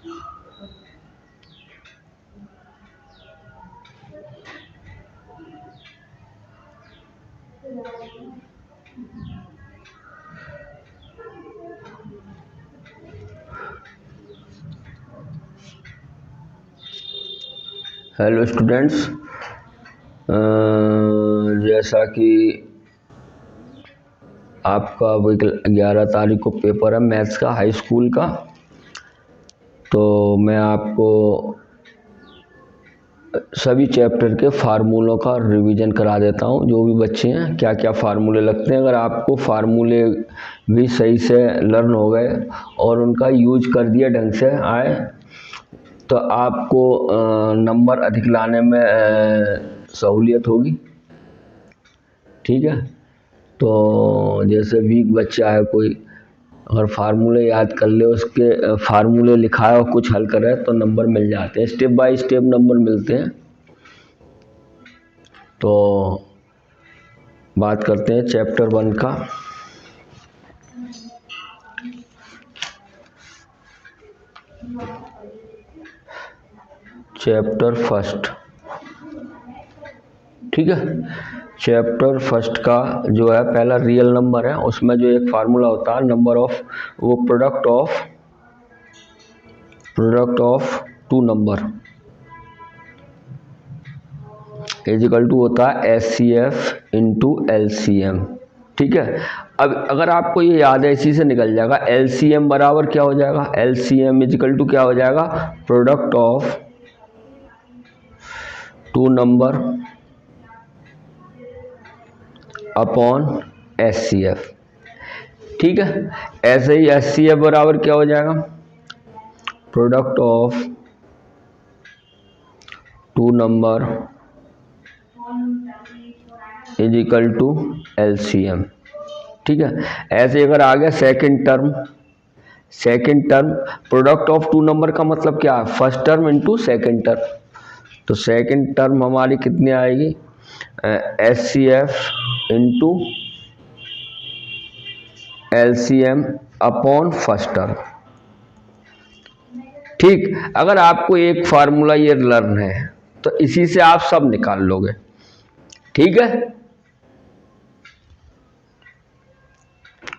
Hello students, जैसा कि आपका 11 तारीख को पेपर है मैथ्स का, हाई स्कूल का। तो मैं आपको सभी चैप्टर के फार्मूलों का रिवीजन करा देता हूँ। जो भी बच्चे हैं क्या क्या फार्मूले लगते हैं, अगर आपको फार्मूले भी सही से लर्न हो गए और उनका यूज कर दिया ढंग से आए तो आपको नंबर अधिक लाने में सहूलियत होगी। ठीक है, तो जैसे वीक बच्चा है कोई, अगर फार्मूले याद कर ले, उसके फार्मूले लिखा है और कुछ हल करे तो नंबर मिल जाते हैं, स्टेप बाय स्टेप नंबर मिलते हैं। तो बात करते हैं चैप्टर 1 का। चैप्टर फर्स्ट, ठीक है। चैप्टर फर्स्ट का जो है पहला रियल नंबर है, उसमें जो एक फार्मूला होता है नंबर ऑफ, वो product of two number is equal to होता है SCF इंटू LCM। ठीक है, अब अगर आपको ये याद है इसी से निकल जाएगा। LCM बराबर क्या हो जाएगा, LCM इज इक्वल टू क्या हो जाएगा, product of two number upon SCF। ठीक है, ऐसे ही SCF बराबर क्या हो जाएगा, product of two number is equal to LCM। ठीक है, ऐसे अगर आ गया second term, product of two number का मतलब क्या है, first term into second term. तो सेकंड टर्म हमारी कितनी आएगी, SCF into LCM upon first term. ठीक, अगर आपको एक फार्मूला ये लर्न है तो इसी से आप सब निकाल लोगे। ठीक है,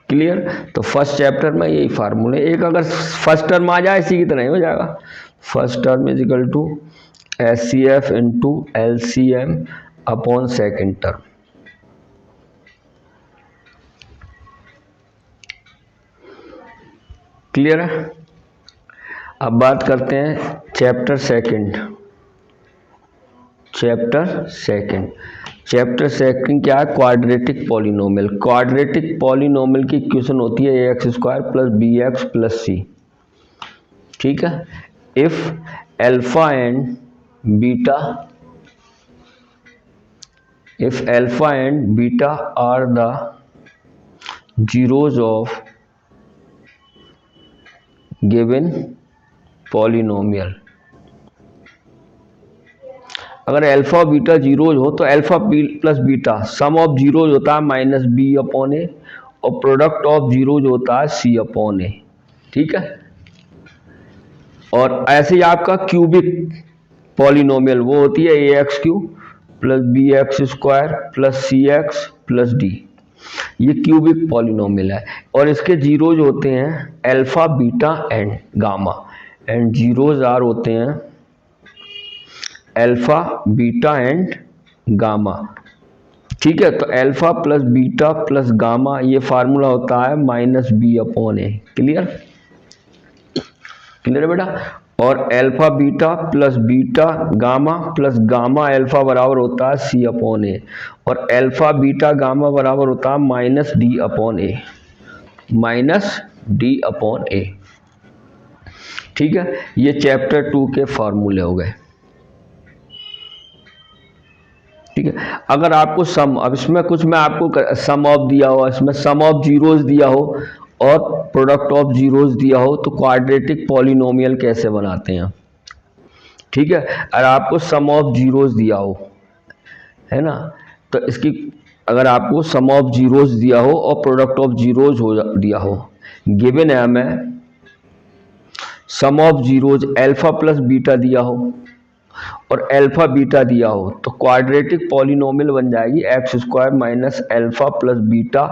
क्लियर। तो फर्स्ट चैप्टर में यही फार्मूले, एक अगर फर्स्ट टर्म आ जाए इसी की तरह ही हो जाएगा। First term is equal to SCF into LCM upon second term. Clear है। अब बात करते हैं चैप्टर सेकंड क्या है, क्वाड्रेटिक पॉलिनोमियल। क्वाड्रेटिक पॉलिनोमियल की इक्वेशन होती है AX² plus BX plus C। ठीक है, if alpha and beta are the zeros of given polynomial। अगर अल्फा बीटा जीरोज हो तो alpha plus beta sum of zeros होता है -B/A और प्रोडक्ट ऑफ जीरोज होता है C/A। ठीक है, और ऐसे ही आपका क्यूबिक पॉलिनोमियल वो होती है AX³ plus BX² plus CX plus D। ये क्यूबिक पॉलिनोमियल है और इसके जीरोज होते हैं alpha beta and gamma, and zeros are होते हैं अल्फा बीटा एंड गामा। ठीक है, तो alpha plus beta plus gamma ये फार्मूला होता है -B/A। क्लियर है बेटा। और alpha beta plus beta gamma plus gamma alpha बराबर होता है C/A, और अल्फा बीटा गामा बराबर होता है -D/A। ठीक है, ये चैप्टर 2 के फार्मूले हो गए। ठीक है, अगर आपको सम, अब इसमें कुछ मैं आपको सम ऑफ दिया हो, इसमें सम ऑफ जीरोज दिया हो और प्रोडक्ट ऑफ जीरोज दिया हो तो क्वाड्रेटिक पॉलिनोमियल कैसे बनाते हैं। ठीक है, अगर आपको सम ऑफ जीरोज दिया हो, है ना, तो इसकी अगर आपको सम ऑफ जीरोज दिया हो और प्रोडक्ट ऑफ जीरोज हो दिया हो, गिवन है हमें sum of zeros alpha plus beta दिया हो और अल्फा बीटा दिया हो तो क्वाड्रेटिक पॉलिनोमियल बन जाएगी x square minus alpha plus beta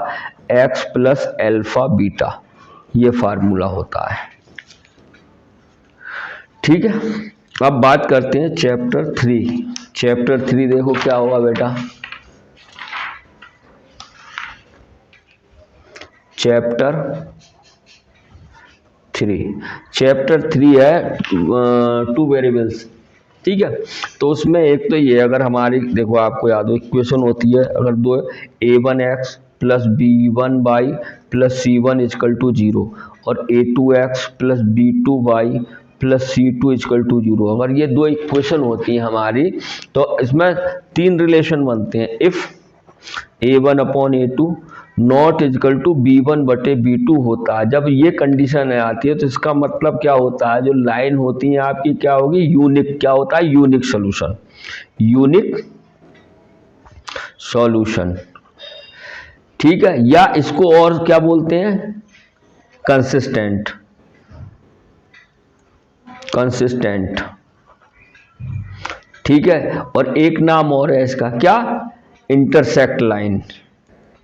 x plus alpha beta. ये फार्मूला होता है। ठीक है, अब बात करते हैं चैप्टर 3। चैप्टर 3 देखो क्या होगा बेटा। चैप्टर 3 है टू वेरिएबल्स। ठीक है, तो उसमें एक तो ये, अगर हमारी देखो आपको याद हो इक्वेशन होती है, अगर दो a1x plus b1y plus c1 is equal to 0 और a2x plus b2y plus c2 is equal to 0, अगर ये दो इक्वेशन होती हैं हमारी तो इसमें 3 रिलेशन बनते हैं। If a1 upon a2 not equal to b1 बटे b2 होता है, जब ये कंडीशन आती है तो इसका मतलब क्या होता है, जो लाइन होती है आपकी क्या होगी, यूनिक। क्या होता है, यूनिक सॉल्यूशन। Unique solution. ठीक है, या इसको और क्या बोलते हैं, कंसिस्टेंट। कंसिस्टेंट। ठीक है, और एक नाम और है इसका, क्या, intersect line.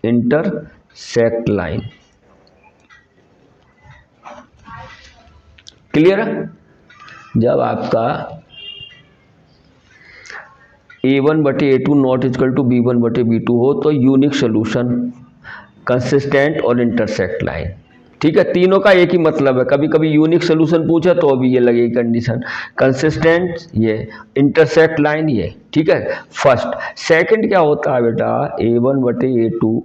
Intersect line. Clear है? जब आपका a1 बटे a2 not equal to b1 बटे b2 हो तो यूनिक सॉल्यूशन, कंसिस्टेंट और इंटरसेक्ट लाइन। ठीक है, तीनों का एक ही मतलब है। कभी कभी यूनिक सॉल्यूशन पूछे तो अभी ये लगेगी कंडीशन, कंसिस्टेंट ये, इंटरसेक्ट लाइन ये। ठीक है, फर्स्ट। सेकंड क्या होता है बेटा, a1 बटे a2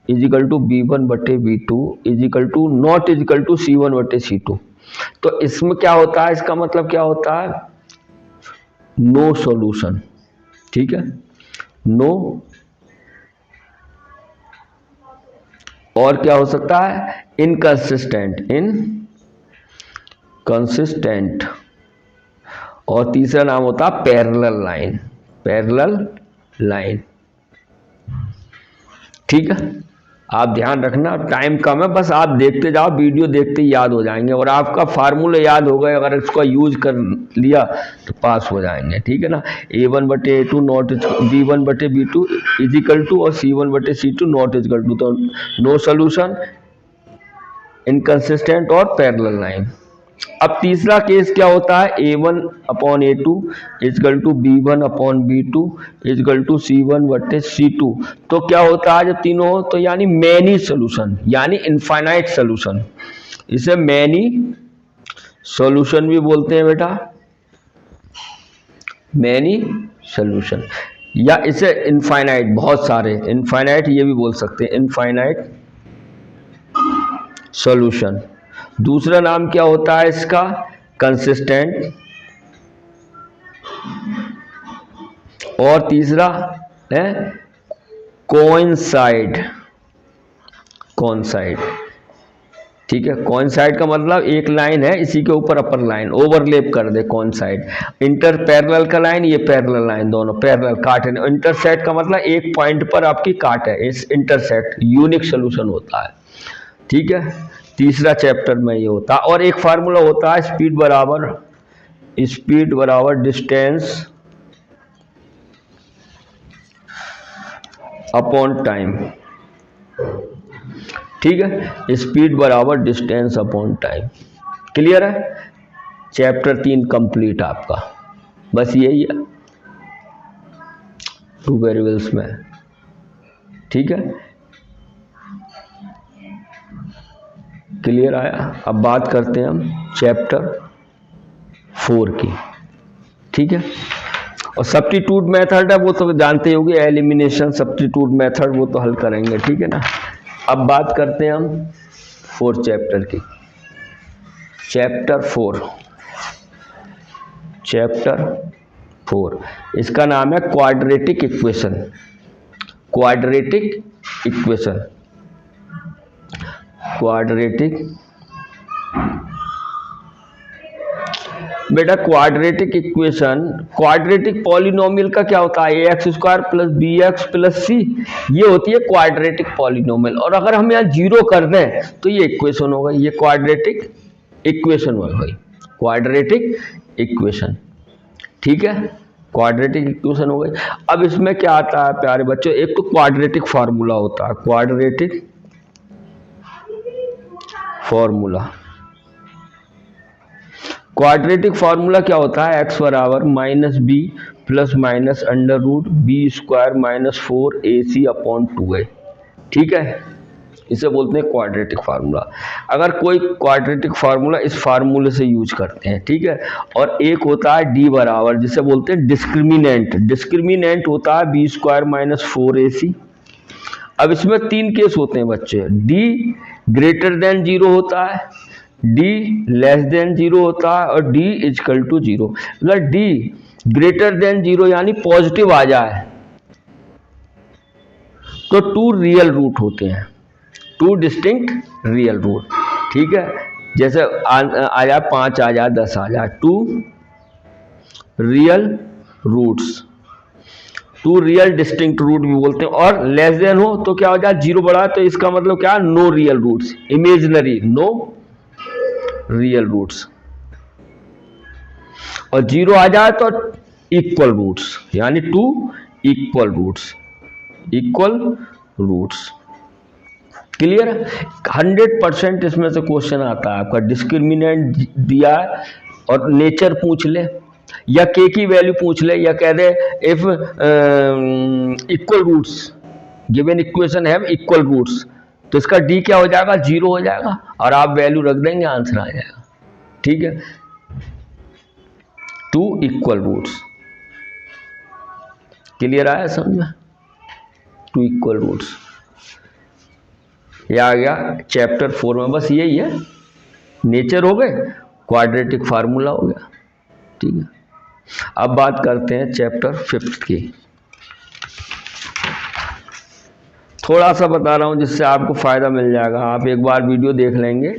इजिकल टू b1 बटे b2 equal to not equal to c1 बटे c2। तो इसमें क्या होता है, इसका मतलब क्या होता है, नो सॉल्यूशन। ठीक है, नो। और क्या हो सकता है, इनकंसिस्टेंट। इनकंसिस्टेंट। और तीसरा नाम होता है पैरेलल लाइन। Parallel line. ठीक है, आप ध्यान रखना, टाइम कम है, बस आप देखते जाओ, वीडियो देखते ही याद हो जाएंगे और आपका फार्मूला याद हो गए, अगर इसका यूज कर लिया तो पास हो जाएंगे। ठीक है ना, a1 बटे a2 नॉट b1 बटे b2 इजिकल टू और c1 बटे c2 नॉट इजिकल टू, तो नो सॉल्यूशन, इनकंसिस्टेंट और पैरेलल लाइन। अब तीसरा केस क्या होता है, a1 upon a2 equal to b1 upon b2 equal to c1 बटे c2। तो क्या होता है जब तीनों हो, तो यानी मैनी सॉल्यूशन, यानी इनफाइनाइट सॉल्यूशन। इसे मैनी सॉल्यूशन भी बोलते हैं बेटा, मैनी सॉल्यूशन, या इसे इनफाइनाइट, बहुत सारे, इनफाइनाइट ये भी बोल सकते हैं, इनफाइनाइट सॉल्यूशन। दूसरा नाम क्या होता है इसका, कंसिस्टेंट। और तीसरा है कोइंसाइड। कोइंसाइड। ठीक है, कोइंसाइड का मतलब एक लाइन है, इसी के ऊपर अपर लाइन ओवरलैप कर दे, कोइंसाइड। इंटर पैरेलल का लाइन, ये पैरेलल लाइन, दोनों पैरेलल काट है। इंटरसेक्ट का मतलब एक पॉइंट पर आपकी काट है, इस इंटरसेक्ट यूनिक सॉल्यूशन होता है। ठीक है, तीसरा चैप्टर में ये होता है। और एक फार्मूला होता है, स्पीड बराबर डिस्टेंस अपॉन टाइम। ठीक है, स्पीड बराबर डिस्टेंस अपॉन टाइम। क्लियर है? चैप्टर 3 कंप्लीट आपका, बस यही है टू वेरिएबल्स में। ठीक है, क्लियर आया? अब बात करते हैं हम चैप्टर 4 की। ठीक है, और सब्स्टिट्यूट मेथड है वो तो जानते होंगे, एलिमिनेशन सब्स्टिट्यूट मेथड, वो तो हल करेंगे। ठीक है ना, अब बात करते हैं हम 4 चैप्टर की। चैप्टर 4, चैप्टर 4 इसका नाम है quadratic equation. Quadratic equation, quadratic. बेटा क्वाड्रेटिक इक्वेशन, क्वाड्रेटिक पॉलिनोमियल का क्या होता है, ax square plus bx plus c, ये होती है क्वाड्रेटिक पॉलिनोमियल। और अगर हम यहाँ जीरो कर दें तो ये इक्वेशन हो गई, ये क्वाड्रेटिक इक्वेशन हो गई। Quadratic equation. ठीक है, क्वाड्रेटिक इक्वेशन हो गई। अब इसमें क्या आता है प्यारे बच्चों, एक तो क्वाड्रेटिक फार्मूला होता है, क्वाड्रेटिक फार्मूला। क्वाड्रेटिक फार्मूला क्या होता है, एक्स बराबर minus B plus minus under root B square minus 4ac upon 2a। ठीक है, इसे बोलते हैं क्वाड्रेटिक फार्मूला। अगर कोई क्वाड्रेटिक फार्मूला इस फार्मूले से यूज करते हैं, ठीक है। और एक होता है डी बराबर, जिसे बोलते हैं डिस्क्रिमिनेंट। डिस्क्रिमिनेंट होता है बी स्क्वायर माइनस 4ac। अब इसमें तीन केस होते हैं बच्चे, डी ग्रेटर देन 0 होता है, डी लेस देन 0 होता है, और डी इजकल टू 0। अगर डी ग्रेटर देन 0 यानी पॉजिटिव आ जाए तो 2 रियल रूट होते हैं, 2 डिस्टिंक्ट रियल रूट। ठीक है, जैसे आ जाए 5 आ जाए 10 आ जाए, 2 real roots, 2 real distinct root भी बोलते हैं। और लेस देन हो तो क्या हो जाए, 0 बढ़ा, तो इसका मतलब क्या, no real roots, imaginary, no real roots. और 0 आ जाए तो इक्वल रूट्स, यानी 2 इक्वल रूट्स, इक्वल रूट्स। क्लियर है? 100% इसमें से क्वेश्चन आता है आपका। डिस्क्रिमिनेंट दिया है और नेचर पूछ ले, या के की वैल्यू पूछ ले, या कह दे if equal roots given equation है इक्वल रूट्स, तो इसका डी क्या हो जाएगा, 0 हो जाएगा, और आप वैल्यू रख देंगे, आंसर आ जाएगा। ठीक है, 2 इक्वल रूट्स। क्लियर आया समझ में? 2 इक्वल रूट्स, यह आ गया चैप्टर 4 में। बस यही है, नेचर हो गए, क्वाड्रेटिक फार्मूला हो गया। ठीक है, अब बात करते हैं चैप्टर 5 की। थोड़ा सा बता रहा हूँ जिससे आपको फ़ायदा मिल जाएगा। आप एक बार वीडियो देख लेंगे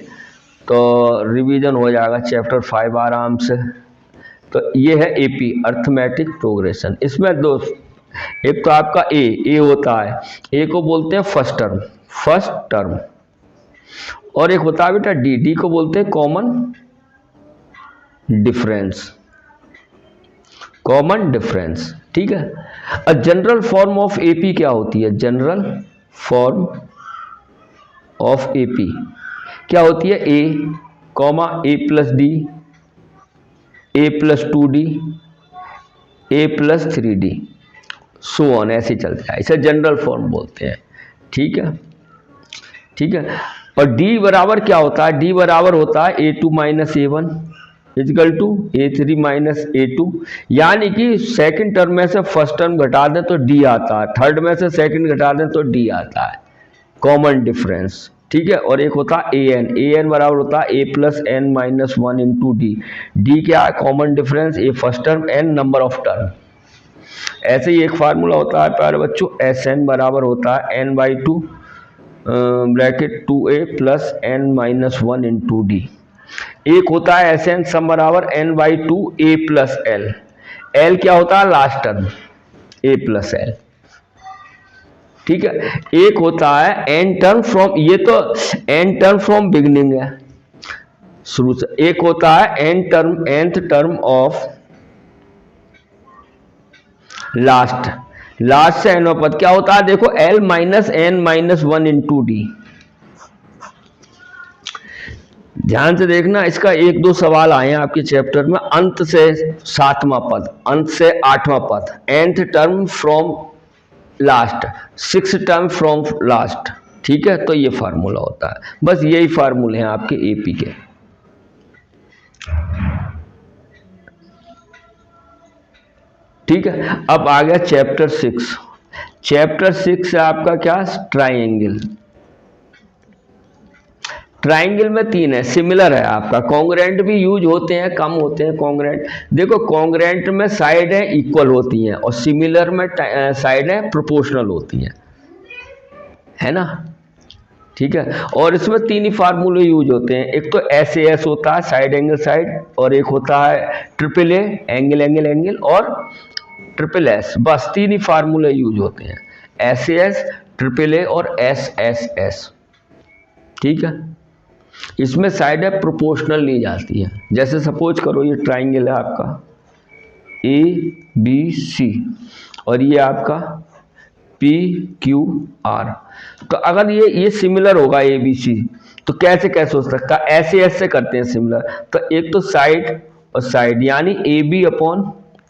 तो रिवीजन हो जाएगा चैप्टर 5 आराम से। तो ये है एपी, अर्थमेटिक प्रोग्रेशन। इसमें दो, एक तो आपका ए होता है, ए को बोलते हैं फर्स्ट टर्म, और एक होता है बेटा डी को बोलते हैं कॉमन डिफरेंस। ठीक है, a general form of AP क्या होती है, जनरल फॉर्म ऑफ एपी क्या होती है, A plus D, A plus 2d, A plus 3d, so on, ऐसे चलता है, इसे जनरल फॉर्म बोलते हैं। ठीक है, ठीक है। और डी बराबर क्या होता है, डी बराबर होता है a2 minus a1 is equal to a3 minus a2, यानी कि सेकंड टर्म में से फर्स्ट टर्म घटा दें तो डी आता है, थर्ड में से सेकंड घटा दें तो डी आता है, कॉमन डिफरेंस। ठीक है, और एक होता है एन बराबर होता है a plus N minus 1 into D क्या है, common difference, A first term, N number of term. ऐसे ही एक फार्मूला होता है प्यारे बच्चों, एस एन बराबर होता है n/2 bracket 2a plus N minus 1 into D. एक होता है एस एन सम बराबर n/2 a प्लस एल क्या होता है, last term, a plus L. ठीक है, एक होता है एन टर्म फ्रॉम, ये तो एन टर्म फ्रॉम बिगिनिंग है, शुरू से। एक होता है nth टर्म ऑफ लास्ट से एन पद, क्या होता है देखो, l minus N minus 1 into D. ध्यान से देखना, इसका 1-2 सवाल आए हैं आपके चैप्टर में। अंत से 7वां पद, अंत से 8वां पद, nth term from last, 6th term from last. ठीक है, तो ये फार्मूला होता है। बस यही फार्मूले हैं आपके एपी के। ठीक है, अब आ गया चैप्टर 6। चैप्टर 6 है आपका क्या, ट्राइंगल। ट्राइंगल में 3 है, सिमिलर है आपका, कॉन्ग्रेंट भी यूज होते हैं, कम होते हैं कॉन्ग्रेंट। देखो कॉन्ग्रेंट में साइड है इक्वल होती हैं, और सिमिलर में साइड है प्रोपोर्शनल होती हैं, है ना। ठीक है, और इसमें 3 ही फार्मूले यूज होते हैं। एक तो SAS होता है, साइड एंगल साइड, और एक होता है AAA, एंगल एंगल एंगल, और SSS। बस 3 ही फार्मूले यूज होते हैं, SAS, AAA और SSS। ठीक है, इसमें साइड है प्रोपोर्शनल ली जाती है। जैसे सपोज करो ये ट्राइंगल है आपका ए बी सी और ये आपका पी क्यू आर। तो अगर ये सिमिलर होगा ए बी सी तो कैसे कैसे हो सकता है, ऐसे ऐसे करते हैं सिमिलर। तो एक तो साइड और साइड यानी A B upon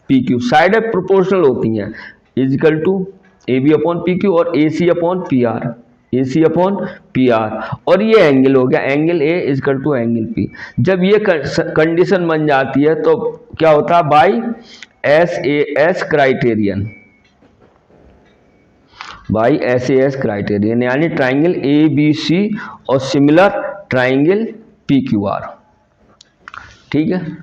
P Q, side है प्रोपोर्शनल होती हैं, equal to A B upon P Q और A C upon P R, A C upon P R. और ये एंगल हो गया angle A equal to angle P. जब ये कंडीशन बन जाती है तो क्या होता है, by S A S criterion, by S A S criterion यानी ट्राइंगल ए बी सी और similar triangle P Q R. ठीक है।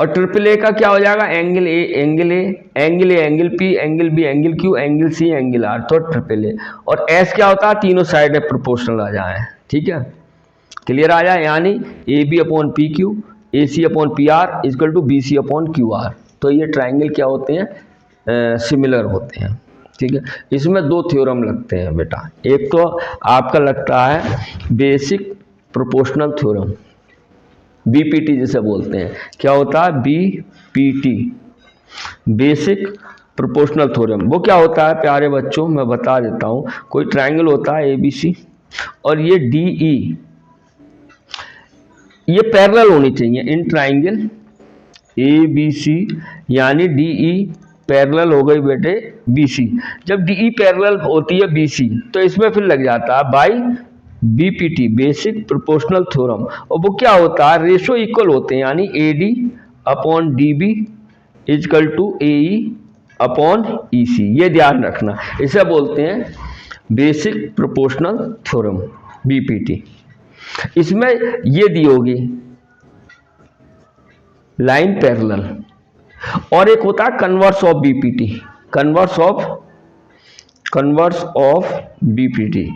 और ट्रिपल ए का क्या हो जाएगा, angle A angle A angle A angle P angle B angle Q angle C angle R, तो ट्रिपल ए। और एस क्या होता है, तीनों साइड में प्रोपोर्शनल आ जाए। ठीक है, क्लियर आ जाए, यानी A B upon P Q A C upon P R equal to B C upon Q R. तो ये ट्राइंगल क्या होते हैं, सिमिलर होते हैं। ठीक है, इसमें दो थ्योरम लगते हैं बेटा, एक तो आपका लगता है बेसिक प्रोपोर्शनल थ्योरम, बीपीटी जिसे बोलते हैं। क्या होता है, बीपीटी बेसिक प्रोपोर्शनल थ्योरम। वो क्या होता है प्यारे बच्चों, मैं बता देता हूँ। कोई ट्राइंगल होता है एबीसी और ये डीई, ये पैरेलल होनी चाहिए इन ट्राइंगल एबीसी, यानी डीई पैरेलल हो गई बेटे बीसी। जब डीई पैरेलल होती है बीसी तो इसमें फिर लग जाता है by BPT basic proportional theorem. और वो क्या होता है, रेशो इक्वल होते हैं, यानी AD upon DB equal to AE upon EC. ये ध्यान रखना, इसे बोलते हैं बेसिक प्रोपोर्शनल थ्योरम बीपीटी। इसमें ये दी होगी लाइन पैरेलल, और एक होता है converse of BPT, converse of BPT.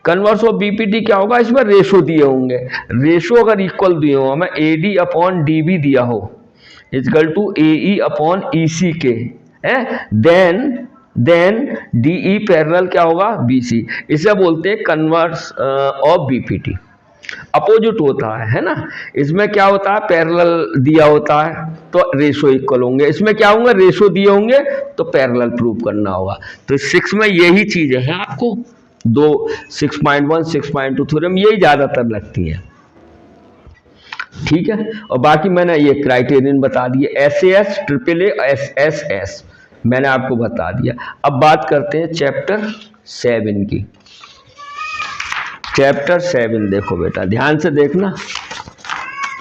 Converse of BPT क्या होगा, इसमें रेशो दिए होंगे, रेशो अगर इक्वल दिए हो, हमें एडी अपॉन डीबी दिया हो equal to AE upon EC के, देन डीई पैरेलल क्या होगा बीसी। इसे बोलते हैं कन्वर्स ऑफ बीपीटी। अपोजिट होता है ना, इसमें क्या होता है पैरेलल दिया होता है तो रेशो इक्वल होंगे, इसमें क्या होंगे रेशो दिए होंगे तो पैरेलल प्रूव करना होगा। तो 6 में यही चीजें हैं आपको, दो 6.1 6.2 थ्योरम यही ज्यादातर लगती हैं। ठीक है, और बाकी मैंने ये क्राइटेरियन बता दिए, S A S triple S S S मैंने आपको बता दिया। अब बात करते हैं चैप्टर 7 की। चैप्टर 7 देखो बेटा, ध्यान से देखना,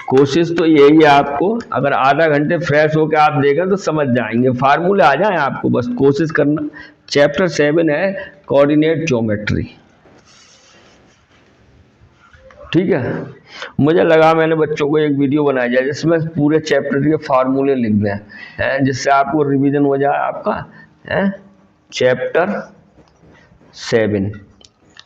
कोशिश तो यही है आपको, अगर आधा घंटे फ्रेश होकर आप देखें तो समझ जाएंगे, फार्मूले आ जाए आपको, बस कोशिश करना। चैप्टर 7 है कोऑर्डिनेट ज्योमेट्री। ठीक है, मुझे लगा मैंने बच्चों को एक वीडियो बनाई जाए जिसमें पूरे चैप्टर के फार्मूले लिख दें, जिससे आपको रिवीजन हो जाए आपका। चैप्टर 7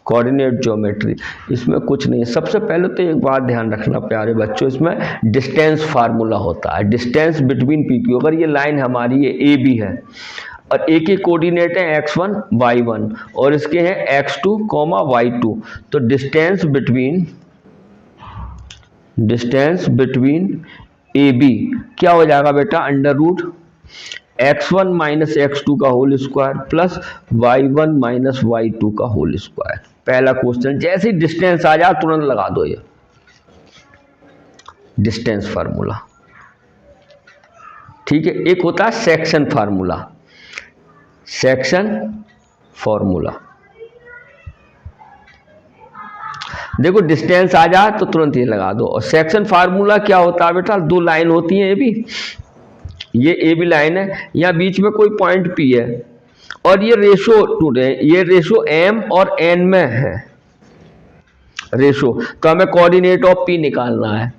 कोऑर्डिनेट ज्योमेट्री, इसमें कुछ नहीं है। सबसे पहले तो एक बात ध्यान रखना प्यारे बच्चों, इसमें डिस्टेंस फार्मूला होता है, डिस्टेंस बिटवीन पी क्यू। अगर ये लाइन हमारी ये ए बी है और ए के कोऑर्डिनेट है x1 y1 और इसके हैं x2, y2, तो डिस्टेंस बिटवीन ए बी क्या हो जाएगा बेटा, under root x1 minus x2 का whole square plus y1 minus y2 का होल स्क्वायर। पहला क्वेश्चन, जैसे ही डिस्टेंस आ जाए तुरंत लगा दो ये डिस्टेंस फार्मूला। ठीक है, एक होता है सेक्शन फार्मूला, सेक्शन फार्मूला। देखो डिस्टेंस आ जाए तो तुरंत ये लगा दो। और सेक्शन फार्मूला क्या होता है बेटा, दो लाइन होती है, ये ए बी लाइन है, यहाँ बीच में कोई पॉइंट पी है और ये रेशो टूटे, ये रेशो एम और एन में है रेशो, तो हमें कोऑर्डिनेट ऑफ पी निकालना है।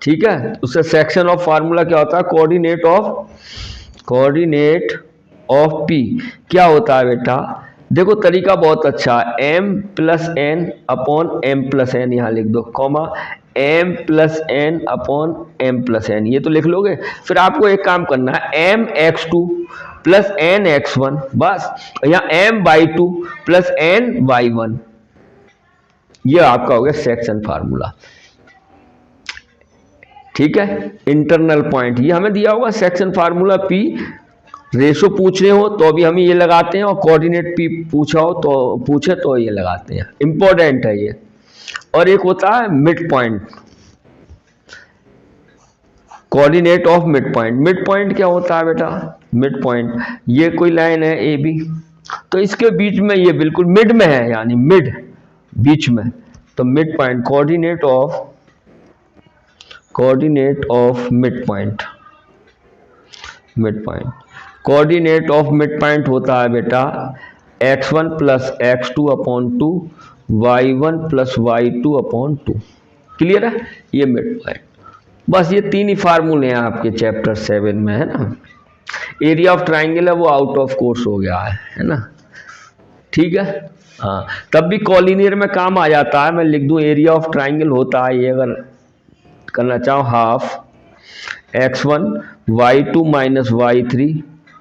ठीक है, उससे सेक्शन ऑफ फार्मूला क्या होता है, कोऑर्डिनेट ऑफ पी क्या होता है बेटा, देखो तरीका बहुत अच्छा है, M plus N upon M plus N यहाँ लिख दो, comma M plus N upon M plus N, ये तो लिख लोगे। फिर आपको एक काम करना है, M x2 plus N x1, बस यहाँ M y2 plus N y1, ये आपका हो गया सेक्शन फार्मूला। ठीक है। इंटरनल पॉइंट ये हमें दिया होगा सेक्शन फार्मूला पी, रेशो पूछ रहे हो तो भी हम ये लगाते हैं, और कोऑर्डिनेट पी पूछा हो तो पूछे तो ये लगाते हैं, इंपॉर्टेंट है ये। और एक होता है mid point, coordinate of mid point. Mid point क्या होता है बेटा? मिड पॉइंट ये कोई लाइन है ए बी, तो इसके बीच में ये बिल्कुल मिड में है, यानी मिड बीच में, तो mid point, coordinate of mid point. Mid point, coordinate of mid point होता है बेटा x1 plus x2 upon 2, y1 plus y2 upon 2। Clear है? ये मिड पॉइंट। बस ये तीन ही फार्मूले हैं आपके चैप्टर 7 में, है ना। एरिया ऑफ ट्राइंगल है वो आउट ऑफ कोर्स हो गया है ना। ठीक है, हाँ, तब भी कॉलिनियर में काम आ जाता है। मैं लिख दूं एरिया ऑफ ट्राइंगल होता है ये, अगर करना चाहो, half x1 y2 minus y3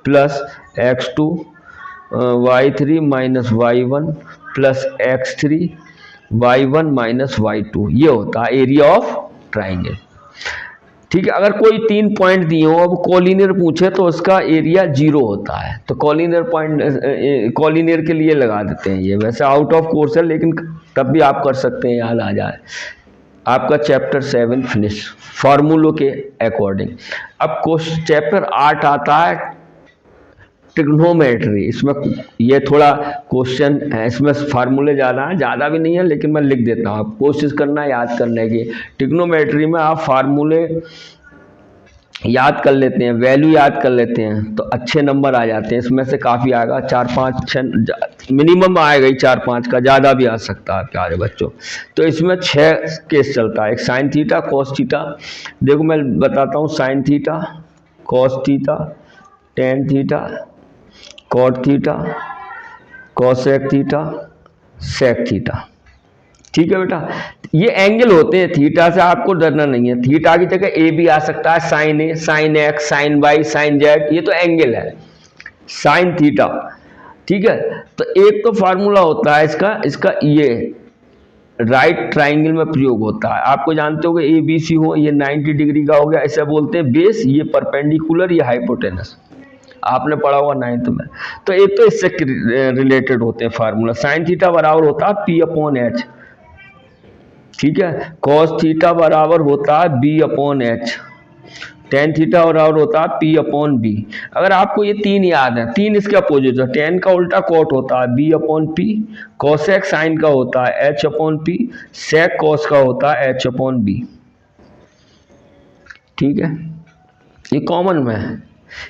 plus x2 y3 minus y1 plus x3 y1 minus y2, ये होता है एरिया ऑफ ट्राइंगल। ठीक है, अगर कोई तीन पॉइंट दिए हो, अब कॉलिनियर पूछे तो उसका एरिया 0 होता है, तो कॉलिनियर पॉइंट कॉलिनियर के लिए लगा देते हैं ये। वैसे आउट ऑफ कोर्स है, लेकिन तब भी आप कर सकते हैं, याद आ जाए। आपका चैप्टर 7 फिनिश फार्मूलों के अकॉर्डिंग। अब चैप्टर 8 आता है ट्रिग्नोमेट्री। इसमें ये थोड़ा क्वेश्चन है, इसमें फार्मूले ज़्यादा हैं, ज़्यादा भी नहीं है, लेकिन मैं लिख देता हूँ, आप कोशिश करना याद करने की। ट्रिग्नोमेट्री में आप फार्मूले याद कर लेते हैं, वैल्यू याद कर लेते हैं, तो अच्छे नंबर आ जाते हैं। इसमें से काफ़ी आएगा, 4-5-6 मिनिमम आएगा ही, 4-5 का, ज़्यादा भी आ सकता है प्यारे बच्चों। तो इसमें 6 केस चलता है। एक साइन थीटा, कॉस थीटा। देखो मैं बताता हूँ, sine theta, cos theta, tan theta, cot theta, cosec theta, sec theta. ठीक है बेटा, ये एंगल होते हैं। थीटा से आपको डरना नहीं है, थीटा की जगह ए भी आ सकता है, sine A, sine X, sine Y, sine Z, ये तो एंगल है, साइन थीटा। ठीक है, तो एक तो फार्मूला होता है इसका ये राइट ट्राइंगल में प्रयोग होता है। आपको जानते हो कि ए बी सी हो, ये 90 डिग्री का हो गया, ऐसा बोलते हैं बेस, ये परपेंडिकुलर, ये हाइपोटेनस, आपने पढ़ा हुआ 9th में। तो एक तो इससे रिलेटेड होते हैं फार्मूला। साइन थीटा बराबर होता है पी अपॉन एच। ठीक है, कॉस थीटा बराबर होता है B upon H, tan theta बराबर होता है पी अपॉन बी। अगर आपको ये तीन याद है, तीन इसके अपोजिट है, टेन का उल्टा कॉट होता है B upon P, cosec sine का होता है H upon P, sec cos का होता है एच अपॉन बी। ठीक है, ये कॉमन में है,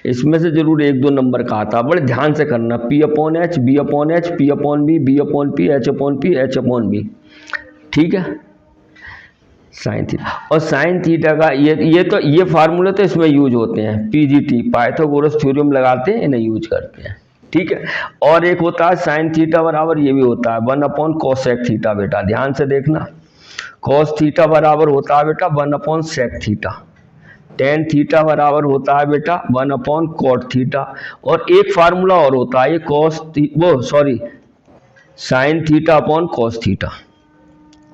इसमें से जरूर 1-2 नंबर का आता है, बड़े ध्यान से करना। P upon H, B upon H, P upon B upon P, H upon P, H upon B. ठीक है, साइन थीटा। और साइन थीटा का ये फार्मूले तो इसमें यूज होते हैं, पीजीटी, पाइथागोरस थ्योरम लगाते हैं, इन्हें यूज करते हैं। ठीक है, और एक होता है साइन थीटा बराबर, ये भी होता है 1 अपॉन कॉसेक थीटा। बेटा ध्यान से देखना, कॉस थीटा बराबर होता है बेटा 1 upon sec theta, tan theta बराबर होता है बेटा 1 अपॉन कॉट थीटा। और एक फार्मूला और होता है, ये sine theta upon cos theta.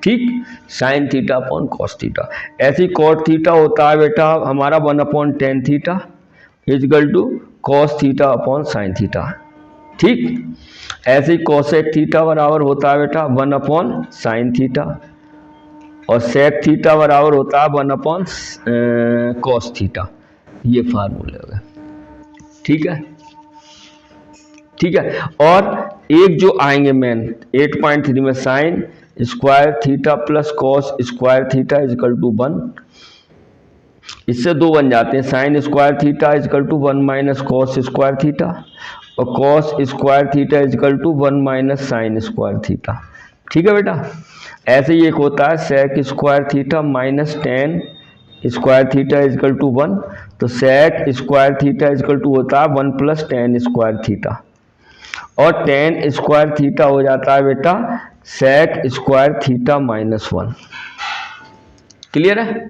ठीक, sine theta upon cos theta. ऐसे ही कॉट थीटा होता है बेटा हमारा 1 upon tan theta is equal to cos theta upon sine theta. ठीक, ऐसे ही कॉसेक थीटा बराबर होता है बेटा 1 अपॉन साइन थीटा, और सेक थीटा बराबर होता है 1 अपॉन कॉस थीटा। ये फार्मूले हो गए। ठीक है, ठीक है, और एक जो आएंगे मेन 8.3 में, sine square theta plus cos square theta is equal to 1। इससे दो बन जाते हैं, sine square theta is equal to 1 minus cos square theta, और cos square theta is equal to 1 minus sine square theta. ठीक है बेटा, ऐसे ही एक होता है sec square theta minus tan square theta is equal to 1, तो sec square theta is equal to होता है 1 प्लस टेन स्क्वायर थीटा, और टेन स्क्वायर थीटा हो जाता है बेटा sec square theta minus 1। Clear है,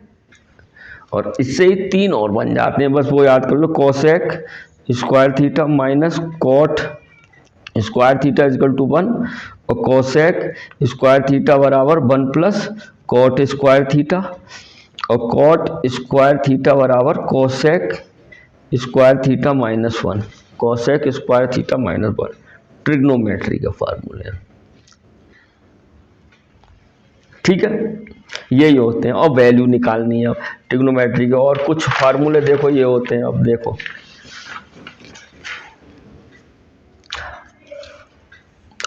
और इससे ही तीन और बन जाते हैं, बस वो याद कर लो, cosec square theta minus cot square theta is equal to 1, और कोसेक स्क्वायर थीटा बराबर 1 प्लस कॉट स्क्वायर थीटा, और कॉट स्क्वायर थीटा बराबर cosec square theta -1, cosec square theta -1, trigonometry के फार्मूले हैं। ठीक है, यही होते हैं और वैल्यू निकालनी है ट्रिग्नोमेट्री के। और कुछ फार्मूले देखो ये होते हैं, अब देखो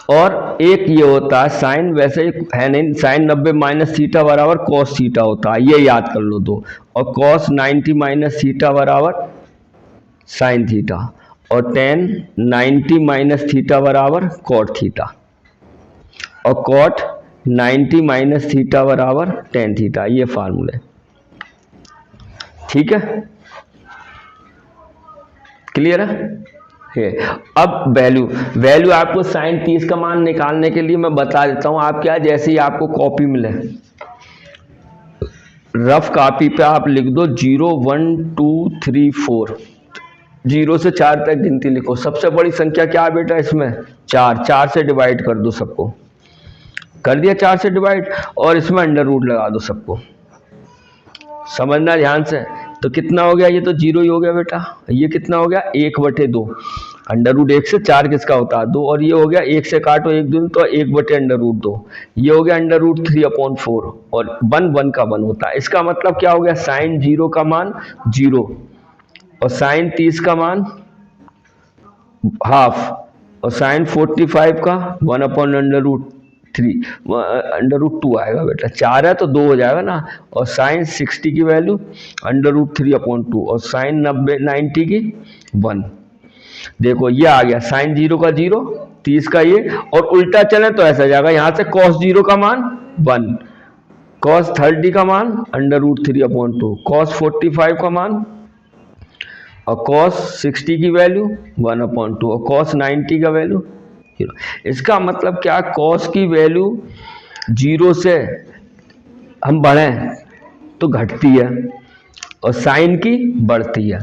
और एक ये होता है साइन, वैसे है नहीं, साइन 90 माइनस थीटा बराबर कॉस थीटा होता है, ये याद कर लो दो। और कॉस 90 माइनस थीटा बराबर साइन थीटा, और टेन 90 माइनस थीटा बराबर कॉट थीटा, और कॉट 90 माइनस थीटा बराबर टेन थीटा, ये फार्मूले। ठीक है, क्लियर है। अब वैल्यू आपको साइन 30 का मान निकालने के लिए मैं बता देता हूं। आप क्या, जैसे ही आपको कॉपी मिले, रफ कॉपी पे आप लिख दो 0 1 2 3 4, 0 से 4 तक गिनती लिखो। सबसे बड़ी संख्या क्या है बेटा इसमें? 4, 4 से डिवाइड कर दो सबको, कर दिया 4 से डिवाइड, और इसमें अंडर रूट लगा दो सबको। समझना ध्यान से, तो कितना हो गया? ये तो 0 ही हो गया बेटा। ये कितना हो गया? 1/2, अंडर रूट 1 से 4 किसका होता है? 2, और ये हो गया 1 से काटो 1 दूनी तो 1/√2, ये हो गया √3/4, और 1 का 1 होता है। इसका मतलब क्या हो गया? साइन 0 का मान 0, और साइन 30 का मान हाफ, और साइन 45 का 1/√3, √2 आएगा बेटा। 4 है तो 2 हो जाएगा ना। और साइन 60 की वैल्यू √3/2, और साइन 90 की 1। देखो ये आ गया साइन 0 का 0, 30 का ये, और उल्टा चले तो ऐसा जाएगा, यहां से कॉस 0 का मान 1, कॉस 30 का मान √3/2, कॉस 45 का मान, और कॉस 60 की वैल्यू 1/2, और कॉस 90 का वैल्यू 0। इसका मतलब क्या? कॉस की वैल्यू 0 से हम बढ़ें तो घटती है, और साइन की बढ़ती है।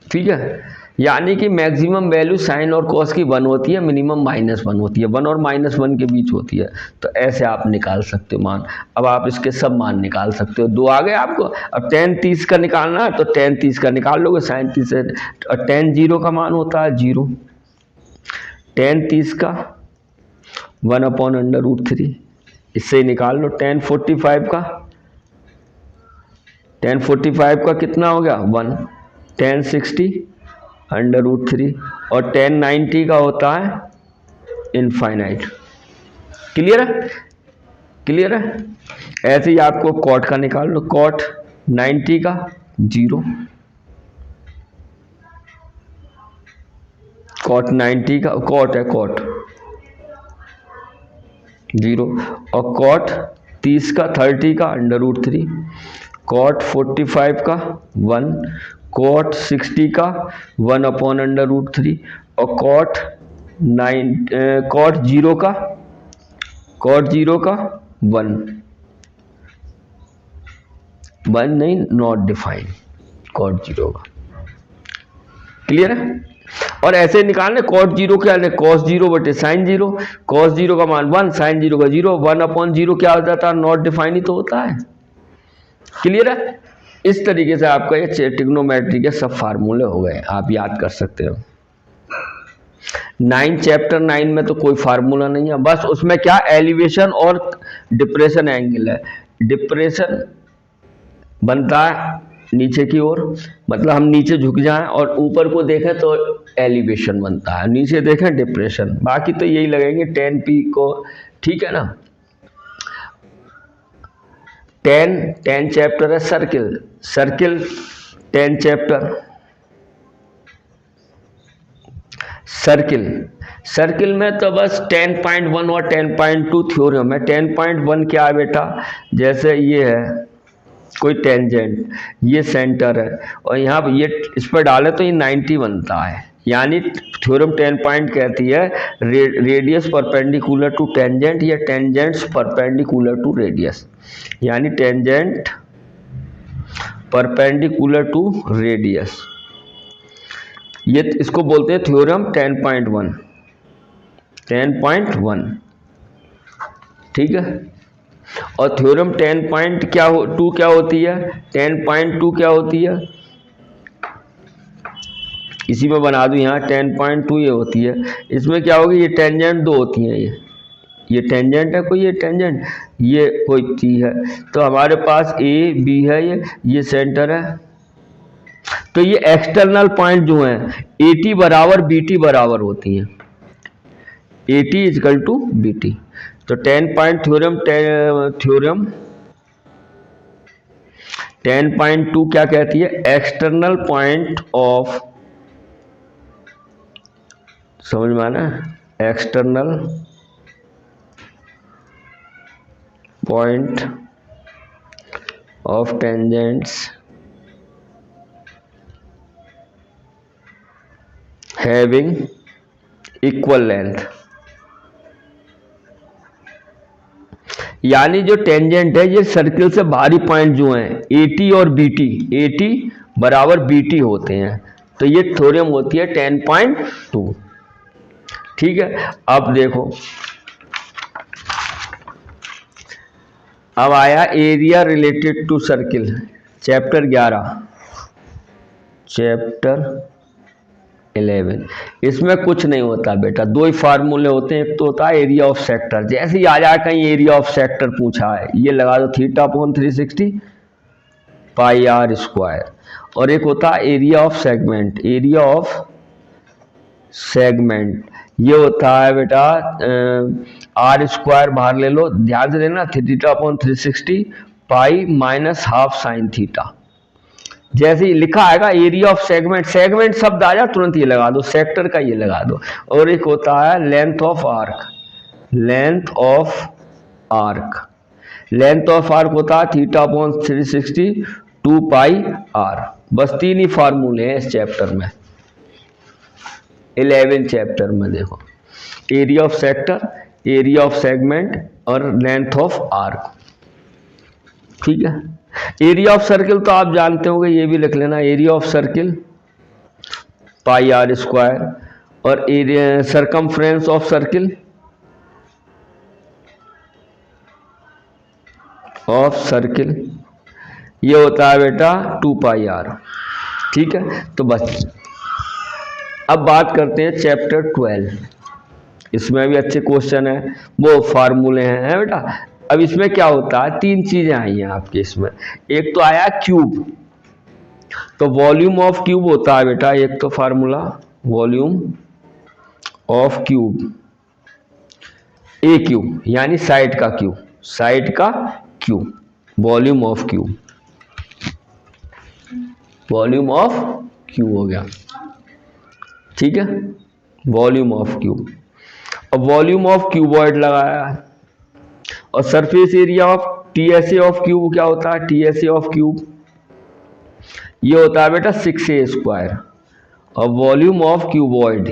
ठीक है, यानी कि मैक्सिमम वैल्यू साइन और कॉस की 1 होती है, मिनिमम -1 होती है, 1 और -1 के बीच होती है। तो ऐसे आप निकाल सकते हो मान। अब आप इसके सब मान निकाल सकते हो। 2 आ गए आपको। अब tan 30 का निकालना है तो tan 30 का निकाल लोगे, साइन 30 से। और tan 0 का मान होता है 0, tan 30 का 1/√3, इससे ही निकाल लो। tan 45 का कितना हो गया? 1, tan 60 √3, और tan 90 का होता है इनफाइनाइट। क्लियर है? क्लियर है। ऐसे ही आपको कॉट का निकाल लो, कॉट 90 का 0, कॉट 90 का, कॉट है कॉट 0, और कॉट 30 का 30 का √3, कॉट 45 का 1, कॉट 60 का 1/√3, और कॉट 0 का 1 नहीं, नॉट डिफाइन, कॉट 0 का। क्लियर है। और ऐसे निकालने कॉट 0 क्या है? कॉस 0 बटे साइन 0, कॉस 0 का मान 1, साइन 0 का 0, 1/0 क्या हो जाता है? नॉट डिफाइन ही तो होता है। क्लियर है। इस तरीके से आपका ये ट्रिग्नोमेट्री के सब फार्मूले हो गए, आप याद कर सकते हो। चैप्टर 9 में तो कोई फार्मूला नहीं है, बस उसमें क्या एलिवेशन और डिप्रेशन एंगल है। डिप्रेशन बनता है नीचे की ओर, मतलब हम नीचे झुक जाएं, और ऊपर को देखें तो एलिवेशन बनता है, नीचे देखें डिप्रेशन। बाकी तो यही लगेंगे tan p को। ठीक है ना। tan चैप्टर है सर्किल tan चैप्टर सर्किल में तो बस 10.1 और 10.2 थ्योरम है। 10.1 क्या है बेटा? जैसे ये है कोई टेंजेंट, ये सेंटर है, और यहाँ पर ये इस पर डाले तो ये 90 बनता है। यानी थ्योरम 10 पॉइंट कहती है रेडियस परपेंडिकुलर टू टेंजेंट, या टेंजेंट्स परपेंडिकुलर टू रेडियस, यानी टेंजेंट परपेंडिकुलर टू रेडियस, ये इसको बोलते हैं थ्योरम 10.1। ठीक है। और थ्योरम 10.2 क्या होती है, 10.2 क्या होती है, इसी में बना दूं यहाँ 10.2 ये होती है। इसमें क्या होगी, ये टेंजेंट दो होती हैं, ये टेंजेंट है कोई, ये टेंजेंट, ये कोई चीज है। तो हमारे पास ए बी है, ये सेंटर है। तो ये एक्सटर्नल पॉइंट जो हैं ए टी बराबर बी टी बराबर होती हैं, A T equal to B T. तो 10 पॉइंट थ्योरम 10.2 क्या कहती है, एक्सटर्नल पॉइंट ऑफ, समझ में आना, external point of tangents having equal length. यानी जो टेंजेंट है ये सर्किल से बाहरी पॉइंट जो हैं ए टी और बी टी, ए टी बराबर बी टी होते हैं। तो ये थ्योरम होती है 10.2। ठीक है, अब देखो, अब आया area related to circle, chapter 11, chapter 11। इसमें कुछ नहीं होता बेटा, दो ही फार्मूले होते हैं। एक तो होता है एरिया ऑफ सेक्टर, जैसे ही आ जाए कहीं एरिया ऑफ सेक्टर पूछा है, ये लगा दो θ/360 पाई आर स्क्वायर। और एक होता है area of segment, area of segment ये होता है बेटा आर स्क्वायर बाहर ले लो, ध्यान से देना, θ/360 pi minus half sine theta. जैसे ही लिखा आएगा एरिया ऑफ सेगमेंट, सेगमेंट शब्द आ जाए तुरंत ये लगा दो, सेक्टर का ये लगा दो। और एक होता है length of arc, length of arc, length of arc होता है θ/360 2 पाई आर। बस तीन ही फार्मूले हैं इस चैप्टर में, 11 चैप्टर में। देखो, area of sector, area of segment और लेंथ ऑफ आर्क। ठीक है, एरिया ऑफ सर्किल तो आप जानते होंगे, ये भी लिख लेना, area of circle pi R square. और area circumference of circle, of circle ये होता है बेटा 2 पाई आर। ठीक है, तो बस अब बात करते हैं चैप्टर 12। इसमें भी अच्छे क्वेश्चन है, वो फार्मूले हैं बेटा। अब इसमें क्या होता है, तीन चीजें आई हैं आपके इसमें। एक तो आया क्यूब, तो वॉल्यूम ऑफ क्यूब होता है बेटा एक तो formula, volume of cube, A cube यानी साइड का क्यूब, साइड का cube, volume of cube, volume of cube हो गया। ठीक है, वॉल्यूम ऑफ क्यूब। अब वॉल्यूम ऑफ क्यूबॉइड लगाया है। और surface area of TSA of cube क्या होता है, टीएसए ऑफ क्यूब ये होता है बेटा 6a स्क्वायर। और वॉल्यूम ऑफ क्यूबॉइड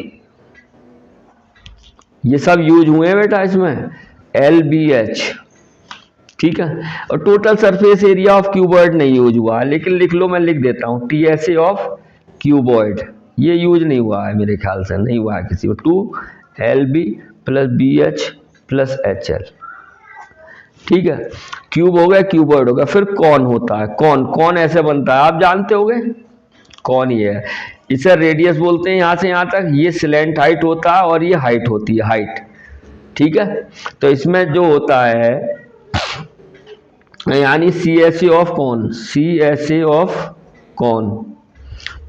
ये सब यूज हुए हैं बेटा इसमें, LBH। ठीक है, और total surface area of cuboid नहीं यूज हुआ है, लेकिन लिख लो, मैं लिख देता हूँ, टीएसए ऑफ क्यूबॉइड ये यूज नहीं हुआ है, मेरे ख्याल से नहीं हुआ है किसी को। 2LB + BH + HL। ठीक है, क्यूब हो गया, क्यूबॉइड हो गया। फिर कॉन होता है, कॉन, कॉन ऐसे बनता है, आप जानते होंगे, कॉन ये है, इसे रेडियस बोलते हैं यहाँ से यहाँ तक। ये स्लैंट हाइट होता है और ये हाइट होती है, हाइट। ठीक है, तो इसमें जो होता है यानी CSA of cone, CSA of cone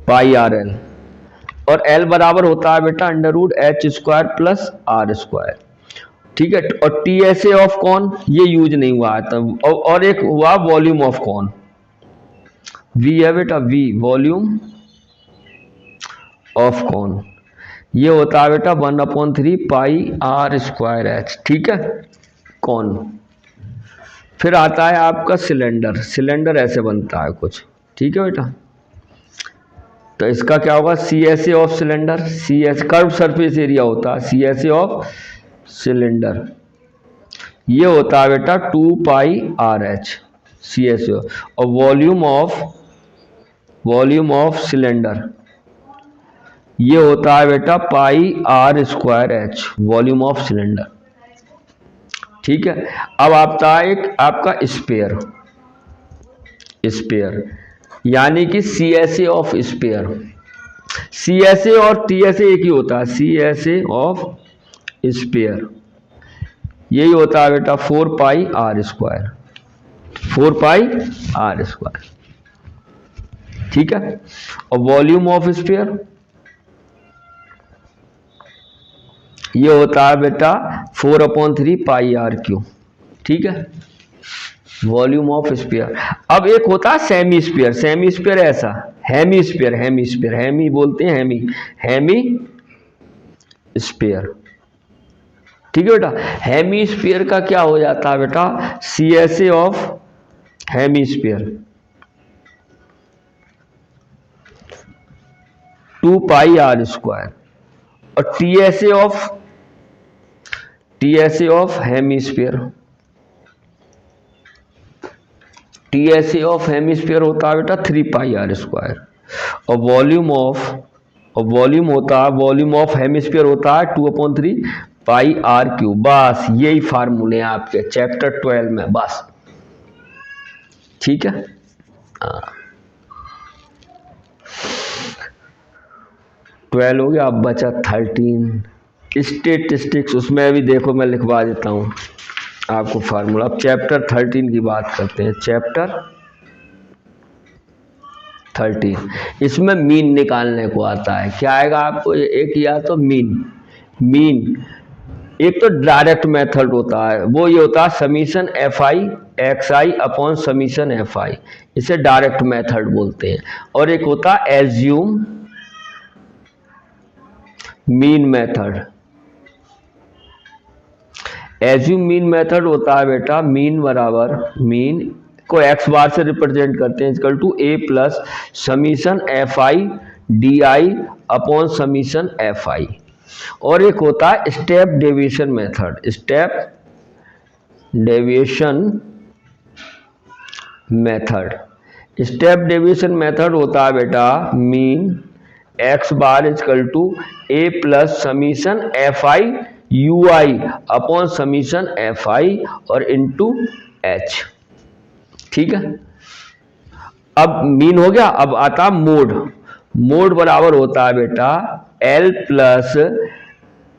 pi RL। और L बराबर होता है बेटा √H² + R स्क्वायर। ठीक है, और TSA ऑफ कॉन ये यूज नहीं हुआ है तब। और एक हुआ वॉल्यूम ऑफ कॉन, V है बेटा, V वॉल्यूम ऑफ कॉन ये होता है बेटा 1/3 पाई R²H। ठीक है, कॉन। फिर आता है आपका सिलेंडर, सिलेंडर ऐसे बनता है कुछ। ठीक है बेटा, तो इसका क्या होगा, CSA of cylinder, CS curve surface area होता है, CSA ऑफ सिलेंडर ये होता है बेटा 2 पाई RH CSA। और वॉल्यूम ऑफ सिलेंडर ये होता है बेटा पाई R²H, वॉल्यूम ऑफ सिलेंडर। ठीक है। अब आता है एक आपका स्पेयर, स्पेयर यानी कि CSA ऑफ स्पेयर। CSA और TSA एक ही होता है, CSA ऑफ स्पेयर यही होता है बेटा 4πr², 4πr²। ठीक है। और वॉल्यूम ऑफ स्फीयर ये होता है बेटा 4/3πr³। ठीक है, वॉल्यूम ऑफ स्फीयर। अब एक होता है सेमी स्फीयर, सेमी स्फीयर ऐसा, hemi sphere, hemi sphere, hemi बोलते हैं, हेमी, हेमी स्फीयर। ठीक है बेटा, हेमी स्फीयर का क्या हो जाता है बेटा, CSA of Hemy sphere 2πr²। और TSA of hemisphere, TSA of hemisphere होता है बेटा 3πr²। और वॉल्यूम होता है, वॉल्यूम ऑफ हेमीस्फीयर होता है 2/3πr³। बस यही फार्मूले हैं आपके चैप्टर 12 में, बस। ठीक है, 12 हो गया। अब बचा 13 स्टेटिस्टिक्स। उसमें भी देखो मैं लिखवा देता हूँ आपको फार्मूला। अब चैप्टर 13 की बात करते हैं, चैप्टर 13। इसमें मीन निकालने को आता है। क्या आएगा आपको, एक या तो मीन एक तो डायरेक्ट मेथड होता है, वो ये होता है summation FI XI upon summation FI, इसे डायरेक्ट मेथड बोलते हैं। और एक होता है assume mean method. Assume mean method होता है बेटा, मीन बराबर, मीन को x बार से रिप्रेजेंट करते हैं, equal to A plus summation FI DI upon summation FI। और एक होता है step deviation method, step deviation method. Step deviation method होता है बेटा mean x bar equal to A plus summation FI UI upon summation FI और into H। ठीक है, अब मीन हो गया। अब आता मोड। मोड बराबर होता है बेटा L plus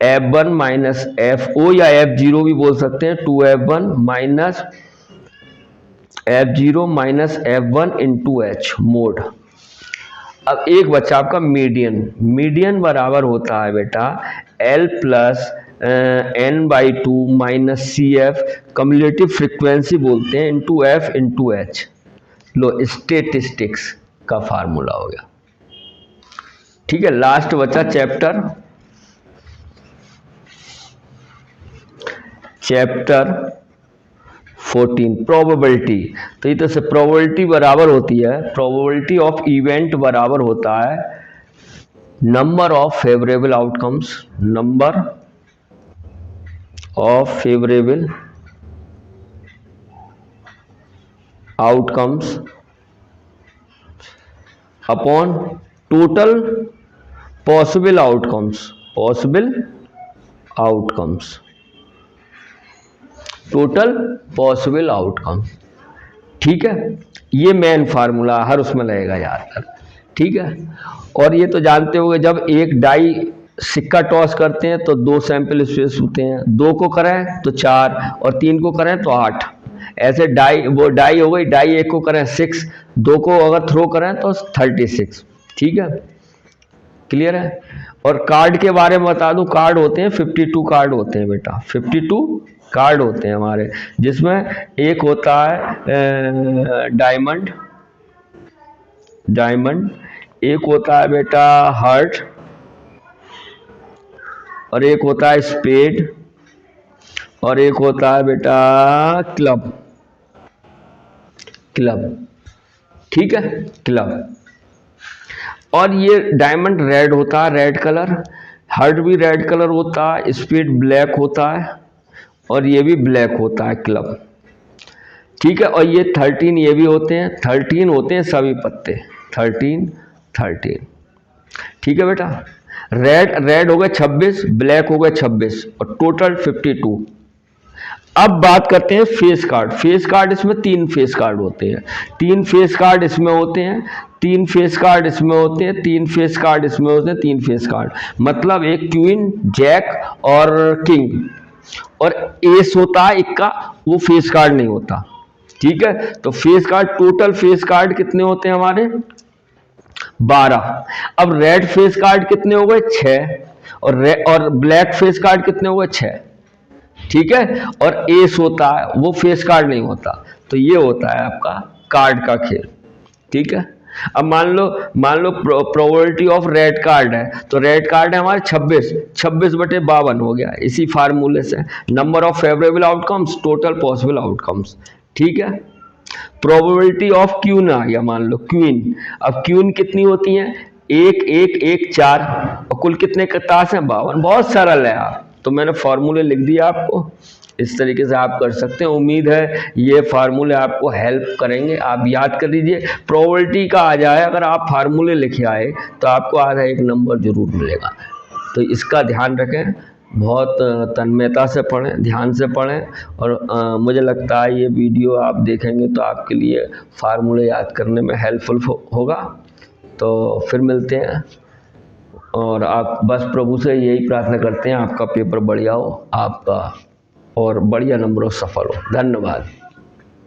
F1 minus FO या F0 भी बोल सकते हैं, 2F1 minus F0 minus F1 into H, mode. अब एक बच्चा आपका मीडियन। मीडियन बराबर होता है बेटा L plus N/2 minus CF, cumulative frequency बोलते हैं, इंटू F इंटू H। लो, स्टेटिस्टिक्स का फार्मूला हो गया। ठीक है, लास्ट बचा चैप्टर 14 प्रोबेबिलिटी। तो ये तो से प्रोबेबिलिटी बराबर होती है, प्रोबेबिलिटी ऑफ इवेंट बराबर होता है number of favourable outcomes, number of favourable outcomes upon total possible outcomes, possible outcomes, total possible outcome. ठीक है, ये मेन फार्मूला हर उसमें लगेगा यार। ठीक है, और ये तो जानते होंगे जब एक डाई सिक्का टॉस करते हैं तो 2 सैंपल स्पेस होते हैं, 2 को करें तो 4 और 3 को करें तो 8। ऐसे डाई, वो डाई हो गई, डाई 1 को करें 6, 2 को अगर थ्रो करें तो 36। ठीक है, क्लियर है। और कार्ड के बारे में बता दूं, कार्ड होते हैं 52 कार्ड होते हैं बेटा, 52 कार्ड होते हैं हमारे, जिसमें एक होता है डायमंड, एक होता है बेटा हार्ट, और एक होता है स्पेड, और एक होता है बेटा क्लब। ठीक है, क्लब। और ये डायमंड रेड होता है, रेड कलर, हार्ट भी रेड कलर होता है, स्पेड ब्लैक होता है, और ये भी ब्लैक होता है, क्लब। ठीक है, और ये 13 ये भी होते हैं, 13 होते हैं सभी पत्ते, 13। ठीक है बेटा, रेड हो गए 26, ब्लैक हो गए 26 और टोटल 52। अब बात करते हैं फेस कार्ड। फेस कार्ड इसमें 3 फेस कार्ड होते हैं, 3 फेस कार्ड इसमें होते हैं, 3 फेस कार्ड इसमें होते हैं, 3 फेस कार्ड इसमें होते हैं, 3 फेस कार्ड मतलब एक क्वीन, जैक और किंग, और एस होता है एक का, वो फेस कार्ड नहीं होता। ठीक है, तो face card, total face card कितने होते हैं हमारे? 12। अब रेड फेस कार्ड कितने हो गए? 6। और ब्लैक फेस कार्ड कितने हो गए? 6। ठीक है, और एस होता है वो फेस कार्ड नहीं होता। तो ये होता है आपका कार्ड का खेल। ठीक है, अब मान लो प्रोबेबिलिटी ऑफ रेड कार्ड है, तो रेड कार्ड है हमारे 26/52 हो गया इसी फार्मूले से। Number of favourable outcomes, total possible outcomes. ठीक है, प्रोबेबिलिटी ऑफ क्वीन आ गया, मान लो क्वीन। अब क्वीन कितनी होती है? 1 1 1 4, और कुल कितने के ताश हैं? 52। बहुत सरल है आप, तो मैंने फार्मूले लिख दिया आपको, इस तरीके से आप कर सकते हैं। उम्मीद है ये फार्मूले आपको हेल्प करेंगे, आप याद कर लीजिए। प्रोबेबिलिटी का आ जाए, अगर आप फार्मूले लिखे आए तो आपको आधा 1 नंबर जरूर मिलेगा। तो इसका ध्यान रखें, बहुत तन्मयता से पढ़ें, ध्यान से पढ़ें, और मुझे लगता है ये वीडियो आप देखेंगे तो आपके लिए फार्मूले याद करने में हेल्पफुल होगा। तो फिर मिलते हैं, और आप बस प्रभु से यही प्रार्थना करते हैं आपका पेपर बढ़िया हो, आपका और बढ़िया नंबरों सफल हो। धन्यवाद।